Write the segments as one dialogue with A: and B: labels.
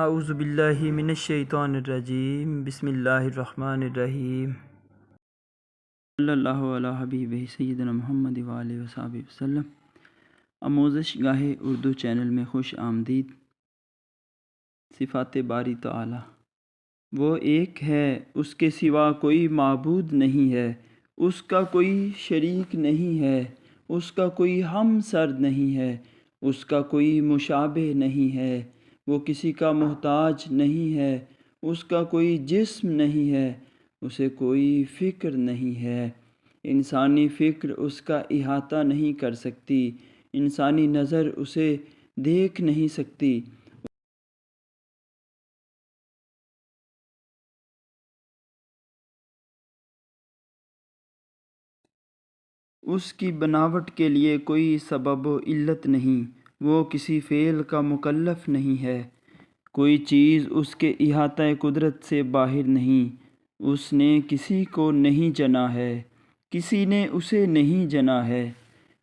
A: اعوذ باللہ من الشیطان الرجیم بسم اللہ الرحمن الرحیم صلی اللہ علیہ حبیبہ سیدنا محمد وآلہ وصحبہ وسلم۔ آموزش گاہ اردو چینل میں خوش آمدید۔ صفات باری تعالی، وہ ایک ہے، اس کے سوا کوئی معبود نہیں ہے، اس کا کوئی شریک نہیں ہے، اس کا کوئی ہم سرد نہیں ہے، اس کا کوئی مشابہ نہیں ہے، وہ کسی کا محتاج نہیں ہے، اس کا کوئی جسم نہیں ہے، اسے کوئی فکر نہیں ہے، انسانی فکر اس کا احاطہ نہیں کر سکتی، انسانی نظر اسے دیکھ نہیں سکتی۔ اس کی بناوٹ کے لیے کوئی سبب و علت نہیں، وہ کسی فعل کا مکلف نہیں ہے، کوئی چیز اس کے احاطہ قدرت سے باہر نہیں، اس نے کسی کو نہیں جنا ہے، کسی نے اسے نہیں جنا ہے،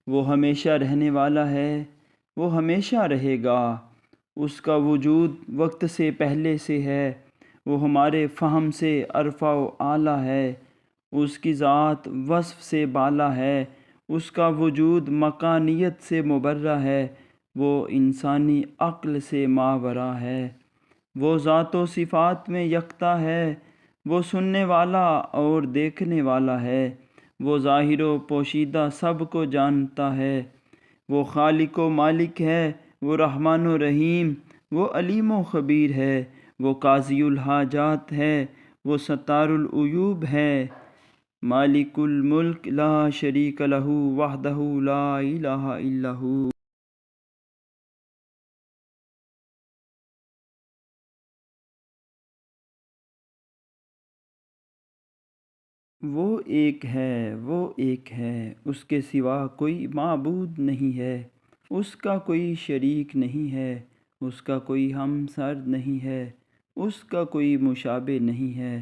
A: وہ ہمیشہ رہنے والا ہے، وہ ہمیشہ رہے گا، اس کا وجود وقت سے پہلے سے ہے، وہ ہمارے فہم سے ارفع و اعلیٰ ہے، اس کی ذات وصف سے بالا ہے، اس کا وجود مکانیت سے مبرہ ہے، وہ انسانی عقل سے ماوراء ہے، وہ ذات و صفات میں یکتا ہے، وہ سننے والا اور دیکھنے والا ہے، وہ ظاہر و پوشیدہ سب کو جانتا ہے، وہ خالق و مالک ہے، وہ رحمان و رحیم، وہ علیم و خبیر ہے، وہ قاضی الحاجات ہے، وہ ستار العیوب ہے، مالک الملک لا شریک لہ وحدہ لا الہ الا ہو۔ وہ ایک ہے، وہ ایک ہے، اس کے سوا کوئی معبود نہیں ہے، اس کا کوئی شریک نہیں ہے، اس کا کوئی ہم سرد نہیں ہے، اس کا کوئی مشابہ نہیں ہے،